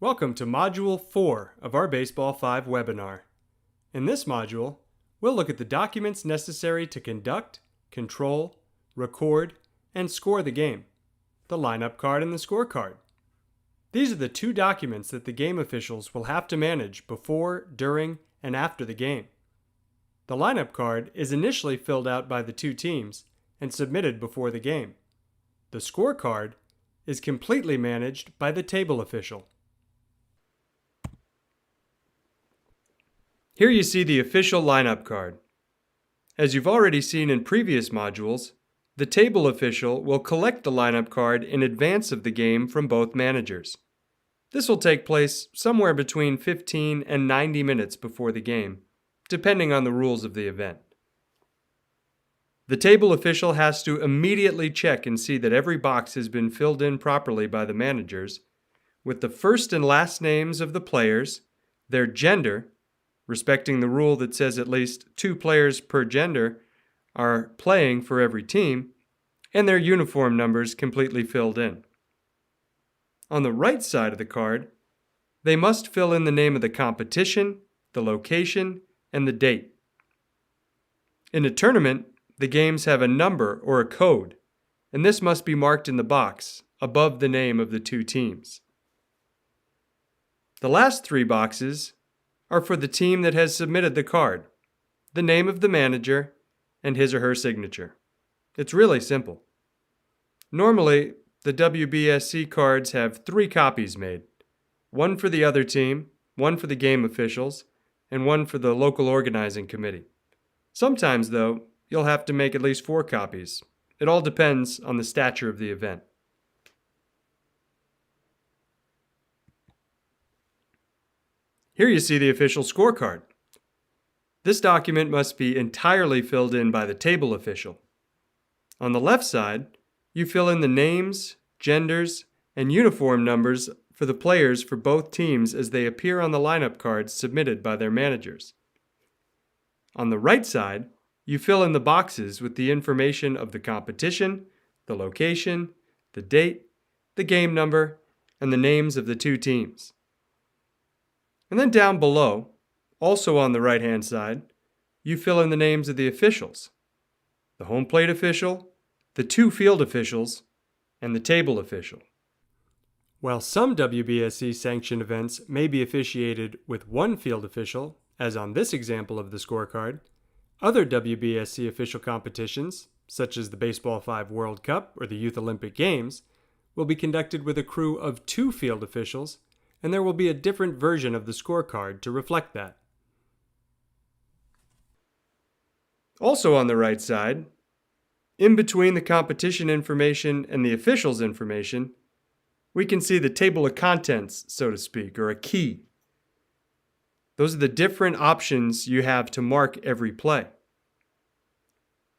Welcome to Module 4 of our Baseball 5 webinar. In this module, we'll look at the documents necessary to conduct, control, record, and score the game, the lineup card and the scorecard. These are the two documents that the game officials will have to manage before, during, and after the game. The lineup card is initially filled out by the two teams and submitted before the game. The scorecard is completely managed by the table official. Here you see the official lineup card. As you've already seen in previous modules, the table official will collect the lineup card in advance of the game from both managers. This will take place somewhere between 15 and 90 minutes before the game, depending on the rules of the event. The table official has to immediately check and see that every box has been filled in properly by the managers, with the first and last names of the players, their gender, respecting the rule that says at least 2 players per gender are playing for every team, and their uniform numbers completely filled in. On the right side of the card, they must fill in the name of the competition, the location, and the date. In a tournament, the games have a number or a code, and this must be marked in the box above the name of the two teams. The last 3 boxes are for the team that has submitted the card, the name of the manager, and his or her signature. It's really simple. Normally, the WBSC cards have 3 copies made, one for the other team, one for the game officials, and one for the local organizing committee. Sometimes, though, you'll have to make at least 4 copies. It all depends on the stature of the event. Here you see the official scorecard. This document must be entirely filled in by the table official. On the left side, you fill in the names, genders, and uniform numbers for the players for both teams as they appear on the lineup cards submitted by their managers. On the right side, you fill in the boxes with the information of the competition, the location, the date, the game number, and the names of the two teams. And then down below, also on the right-hand side, you fill in the names of the officials, the home plate official, the 2 field officials, and the table official. While some WBSC sanctioned events may be officiated with 1 field official, as on this example of the scorecard, other WBSC official competitions, such as the Baseball5 World Cup or the Youth Olympic Games, will be conducted with a crew of 2 field officials, and there will be a different version of the scorecard to reflect that. Also on the right side, in between the competition information and the officials' information, we can see the table of contents, so to speak, or a key. Those are the different options you have to mark every play.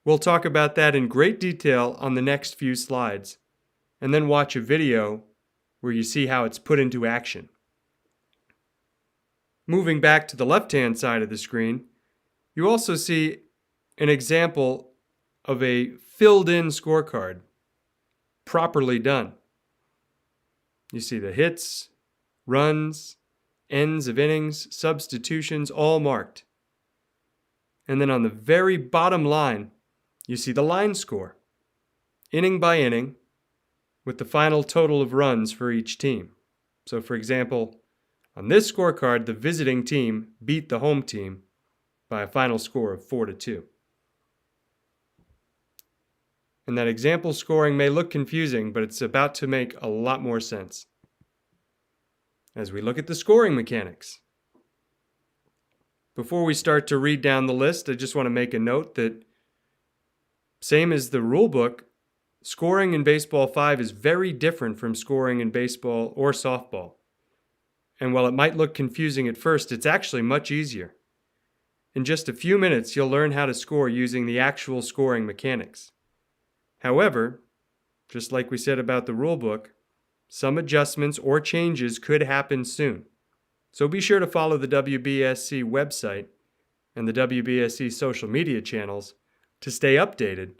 We'll talk about that in great detail on the next few slides, and then watch a video where you see how it's put into action. Moving back to the left-hand side of the screen, you also see an example of a filled-in scorecard, properly done. You see the hits, runs, ends of innings, substitutions, all marked. And then on the very bottom line, you see the line score, inning by inning, with the final total of runs for each team. So for example, on this scorecard, the visiting team beat the home team by a final score of 4-2. And that example scoring may look confusing, but it's about to make a lot more sense. As we look at the scoring mechanics. Before we start to read down the list, I just want to make a note that, same as the rule book, scoring in Baseball 5 is very different from scoring in baseball or softball. And while it might look confusing at first, it's actually much easier. In just a few minutes, you'll learn how to score using the actual scoring mechanics. However, just like we said about the rule book, some adjustments or changes could happen soon. So be sure to follow the WBSC website and the WBSC social media channels to stay updated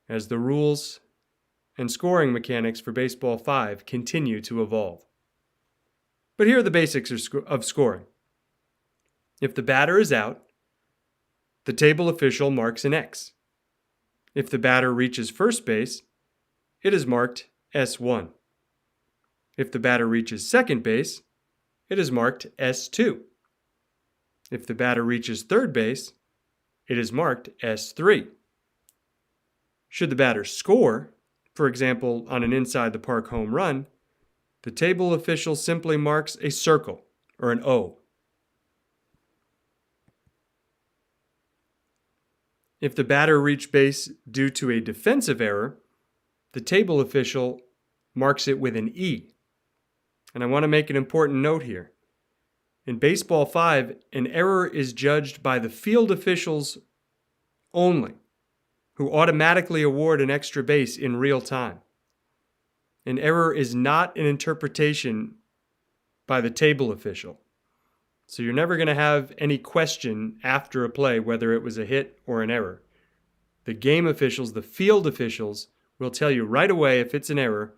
as the rules and scoring mechanics for Baseball 5 continue to evolve. But here are the basics of scoring. If the batter is out, the table official marks an X. If the batter reaches first base, it is marked S1. If the batter reaches second base, it is marked S2. If the batter reaches third base, it is marked S3. Should the batter score, for example, on an inside the park home run, the table official simply marks a circle or an O. If the batter reached base due to a defensive error, the table official marks it with an E. And I want to make an important note here. In Baseball 5, an error is judged by the field officials only, who automatically award an extra base in real time. An error is not an interpretation by the table official. So you're never going to have any question after a play whether it was a hit or an error. The game officials, the field officials, will tell you right away if it's an error,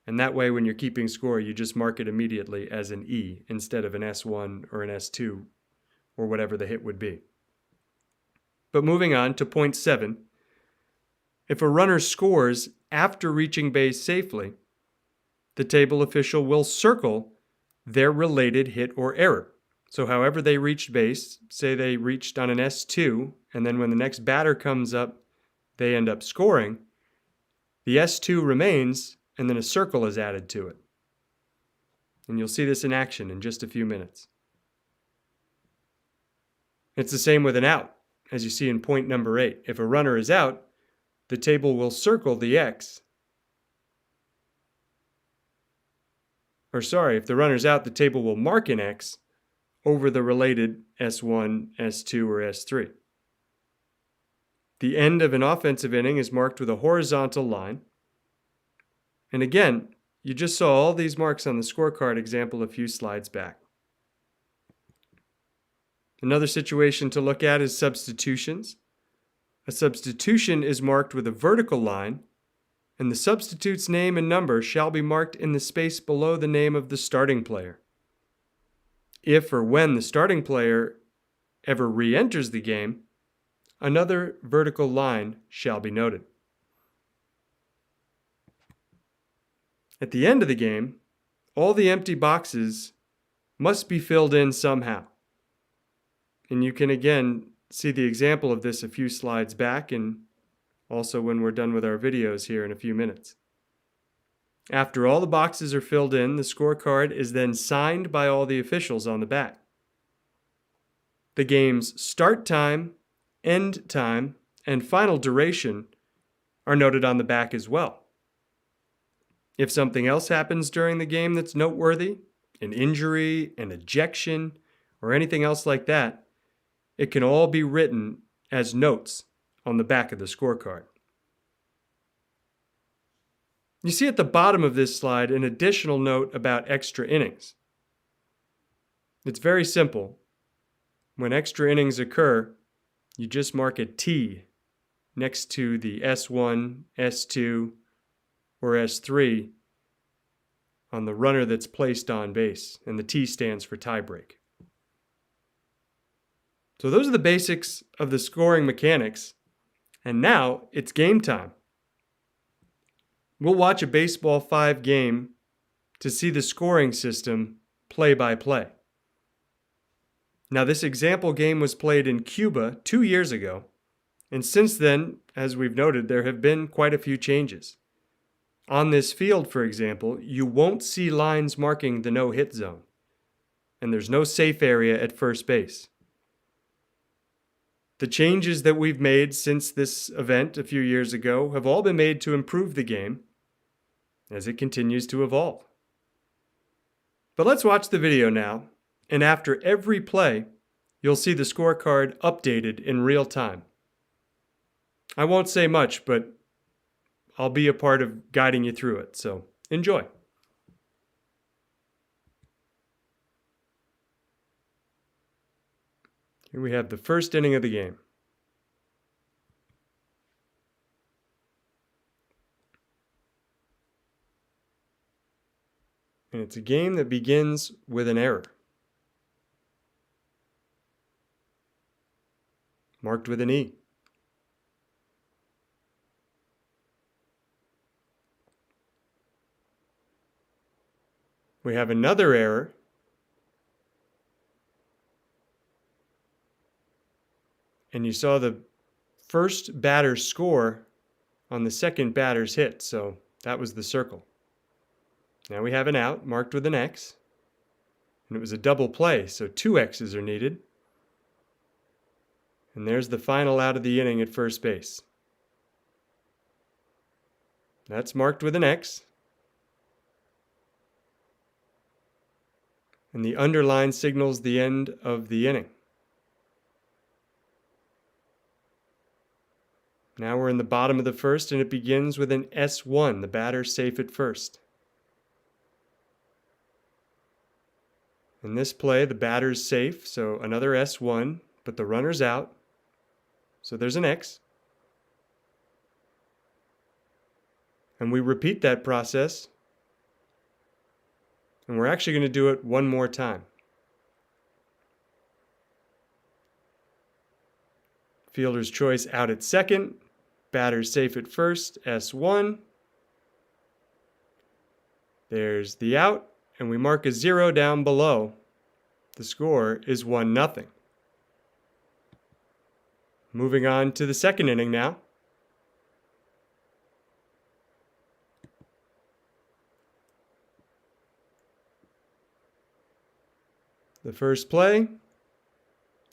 and that way when you're keeping score, you just mark it immediately as an E instead of an S1 or an S2 or whatever the hit would be. But moving on to point 7, if a runner scores after reaching base safely, the table official will circle their related hit or error. So however they reached base, say they reached on an S2, and then when the next batter comes up, they end up scoring, the S2 remains, and then a circle is added to it. And you'll see this in action in just a few minutes. It's the same with an out, as you see in point number 8. If a runner is out, the table will circle the X. If the runner's out, the table will mark an X over the related S1, S2, or S3. The end of an offensive inning is marked with a horizontal line. And again, you just saw all these marks on the scorecard example a few slides back. Another situation to look at is substitutions. A substitution is marked with a vertical line, and the substitute's name and number shall be marked in the space below the name of the starting player. If or when the starting player ever re-enters the game, another vertical line shall be noted. At the end of the game, all the empty boxes must be filled in somehow. And you can again see the example of this a few slides back and also when we're done with our videos here in a few minutes. After all the boxes are filled in, the scorecard is then signed by all the officials on the back. The game's start time, end time, and final duration are noted on the back as well. If something else happens during the game that's noteworthy, an injury, an ejection, or anything else like that, it can all be written as notes on the back of the scorecard. You see at the bottom of this slide an additional note about extra innings. It's very simple. When extra innings occur, you just mark a T next to the S1, S2, or S3 on the runner that's placed on base, and the T stands for tiebreak. So those are the basics of the scoring mechanics, and now it's game time. We'll watch a Baseball 5 game to see the scoring system play by play. Now this example game was played in Cuba 2 years ago, and since then, as we've noted, there have been quite a few changes. On this field, for example, you won't see lines marking the no-hit zone, and there's no safe area at first base. The changes that we've made since this event a few years ago have all been made to improve the game as it continues to evolve. But let's watch the video now, and after every play, you'll see the scorecard updated in real time. I won't say much, but I'll be a part of guiding you through it, so enjoy. Here we have the first inning of the game. And It's a game that begins with an error, marked with an E. We have another error, and you saw the first batter's score on the second batter's hit, so that was the circle. Now we have an out marked with an X, and it was a double play, so 2 X's are needed. And there's the final out of the inning at first base. That's marked with an X. And the underline signals the end of the inning. Now we're in the bottom of the first, and it begins with an S1, the batter safe at first. In this play, the batter's safe, so another S1, but the runner's out, so there's an X. And we repeat that process, and we're actually going to do it one more time. Fielder's choice out at second, batter's safe at first, S1. There's the out, and we mark a 0 down below. The score is 1-0. Moving on to the second inning now. The first play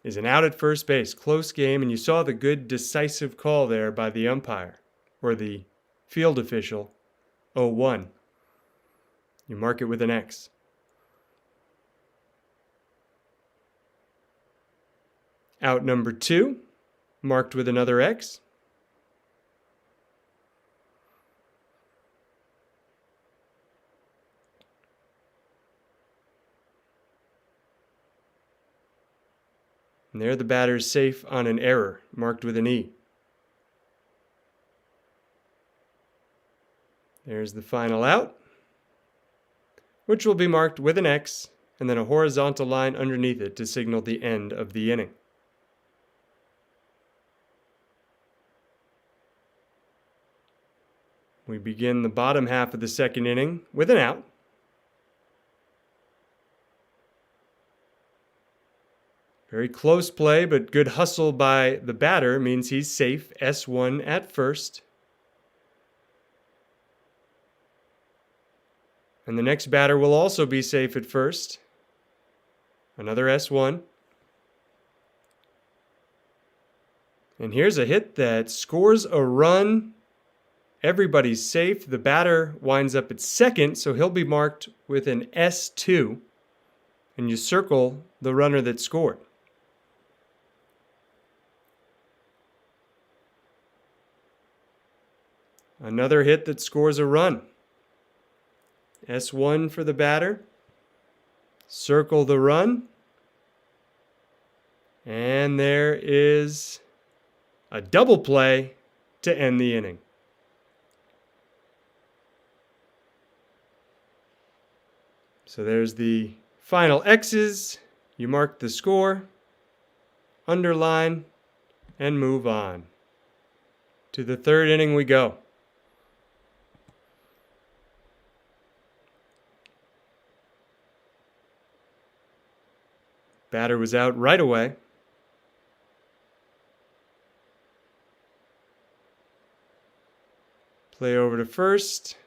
is an out at first base, close game, and you saw the good decisive call there by the umpire, or the field official, 0-1. You mark it with an X. Out number 2, marked with another X. And there the batter's safe on an error, marked with an E. There's the final out, which will be marked with an X and then a horizontal line underneath it to signal the end of the inning. We begin the bottom half of the second inning with an out. Very close play, but good hustle by the batter means he's safe, S1 at first. And the next batter will also be safe at first. Another S1. And here's a hit that scores a run. Everybody's safe. The batter winds up at second, so he'll be marked with an S2. And you circle the runner that scored. Another hit that scores a run. S1 for the batter. Circle the run. And there is a double play to end the inning. So there's the final X's. You mark the score, underline, and move on. To the third inning we go. Batter was out right away. Play over to first.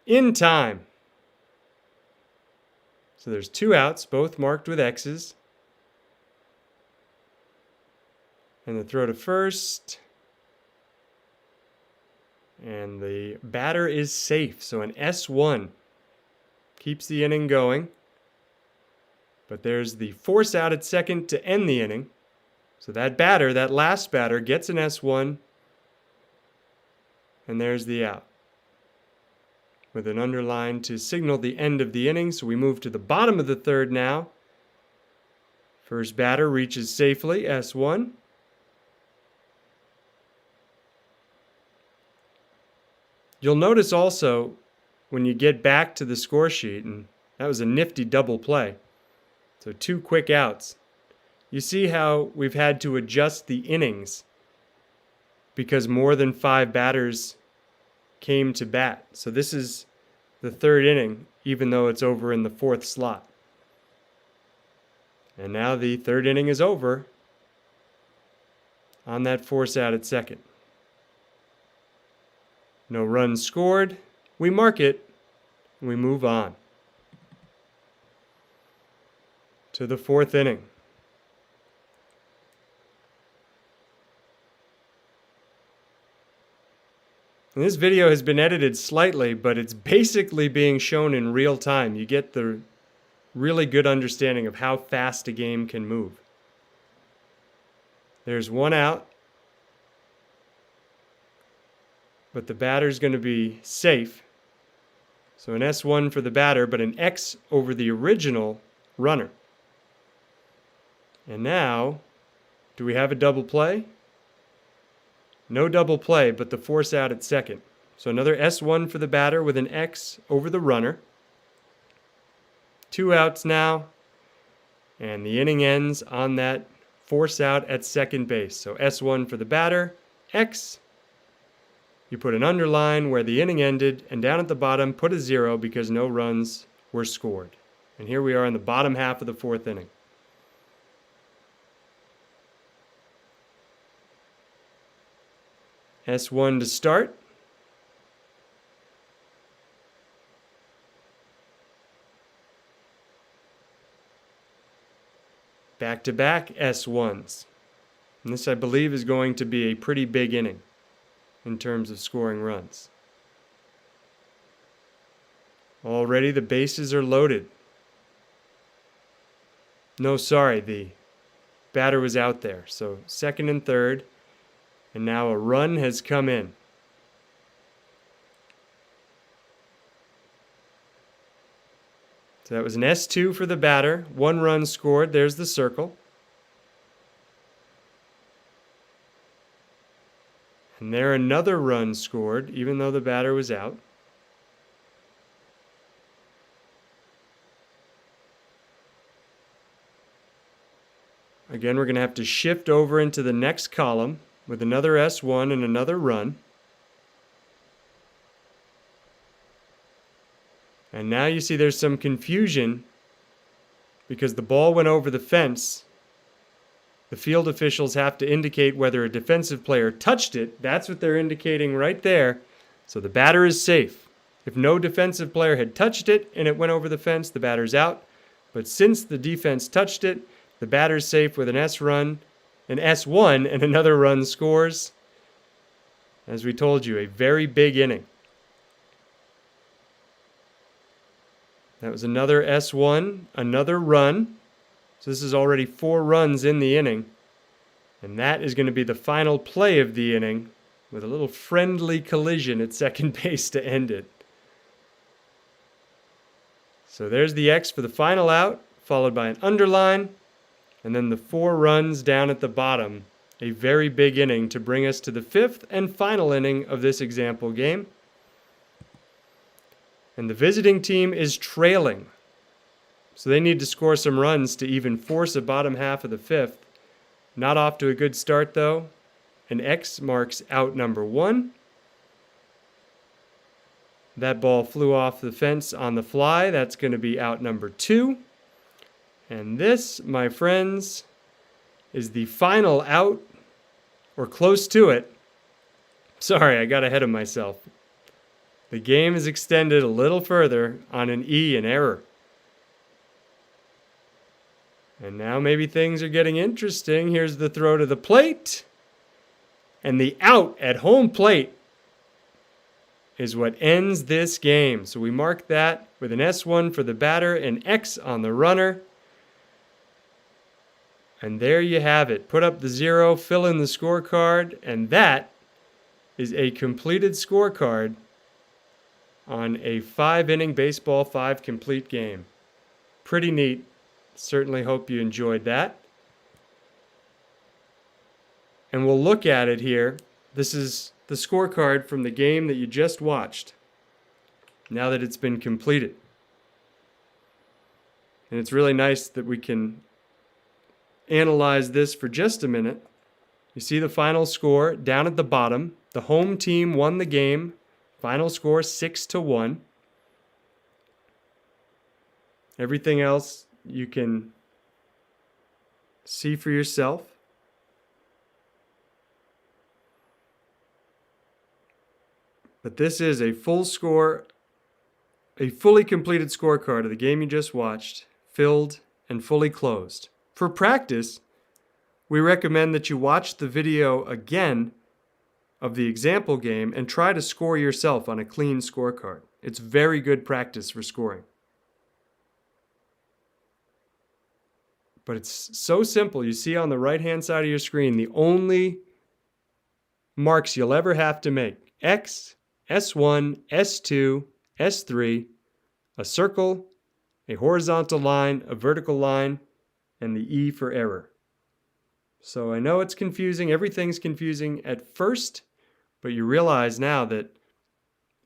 In time. So there's 2 outs, both marked with X's. And the throw to first. And the batter is safe, so an S1 keeps the inning going. But there's the force out at second to end the inning. So that batter, that last batter, gets an S1. And there's the out, with an underline to signal the end of the inning. So we move to the bottom of the third now. First batter reaches safely, S1. You'll notice also when you get back to the score sheet, and That was a nifty double play. So 2 quick outs. You see how we've had to adjust the innings because more than 5 batters came to bat. So this is the 3rd inning, even though it's over in the 4th slot. And now the 3rd inning is over on that force out at second. No runs scored. We mark it and we move on to the 4th inning. And this video has been edited slightly, but it's basically being shown in real time. You get the really good understanding of how fast a game can move. There's 1 out, but the batter's going to be safe. So an S1 for the batter, but an X over the original runner. And now, do we have a double play? No double play, but the force out at second. So another S1 for the batter with an X over the runner. 2 outs now, and the inning ends on that force out at second base. So S1 for the batter, X. You put an underline where the inning ended, and down at the bottom, put a 0 because no runs were scored. And here we are in the bottom half of the 4th inning. S1 to start. Back-to-back S1s. And this, I believe, is going to be a pretty big inning in terms of scoring runs. Already the bases are loaded. No, sorry, the batter was out there. So 2nd and 3rd. And now a run has come in. So that was an S2 for the batter. 1 run scored. There's the circle. And there another run scored, even though the batter was out. Again, we're going to have to shift over into the next column with another S1 and another run. And now you see there's some confusion because the ball went over the fence. The field officials have to indicate whether a defensive player touched it. That's what they're indicating right there. So the batter is safe. If no defensive player had touched it and it went over the fence, the batter's out. But since the defense touched it, the batter's safe with an S1, and another run scores. As we told you, a very big inning. That was another S1, another run. So this is already 4 runs in the inning. And that is going to be the final play of the inning with a little friendly collision at second base to end it. So there's the X for the final out, followed by an underline. And then the 4 runs down at the bottom. A very big inning to bring us to the 5th and final inning of this example game. And the visiting team is trailing. So they need to score some runs to even force a bottom half of the 5th. Not off to a good start though. An X marks out number 1. That ball flew off the fence on the fly. That's going to be out number 2. And this, my friends, is the final out, or close to it. Sorry, I got ahead of myself. The game is extended a little further on an E, an error. And now maybe things are getting interesting. Here's the throw to the plate. And the out at home plate is what ends this game. So we mark that with an S1 for the batter, an X on the runner. And there you have it. Put up the 0, fill in the scorecard, and that is a completed scorecard on a 5-inning Baseball 5 complete game. Pretty neat. Certainly hope you enjoyed that. And we'll look at it here. This is the scorecard from the game that you just watched, now that it's been completed. And it's really nice that we can analyze this for just a minute. You see the final score down at the bottom. The home team won the game. Final score 6-1. Everything else you can see for yourself. But this is a full score, a fully completed scorecard of the game you just watched, filled and fully closed. For practice, we recommend that you watch the video again of the example game and try to score yourself on a clean scorecard. It's very good practice for scoring. But it's so simple. You see on the right-hand side of your screen, the only marks you'll ever have to make: X, S1, S2, S3, a circle, a horizontal line, a vertical line, and the E for error. So I know it's confusing. Everything's confusing at first, but you realize now that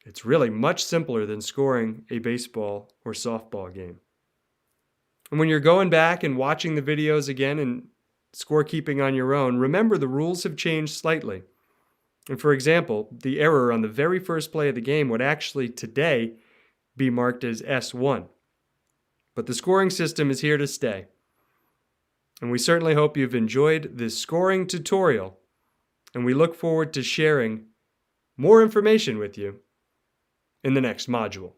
it's really much simpler than scoring a baseball or softball game. And when you're going back and watching the videos again and scorekeeping on your own, remember the rules have changed slightly. And for example, the error on the very first play of the game would actually today be marked as S1. But the scoring system is here to stay. And we certainly hope you've enjoyed this scoring tutorial, and we look forward to sharing more information with you in the next module.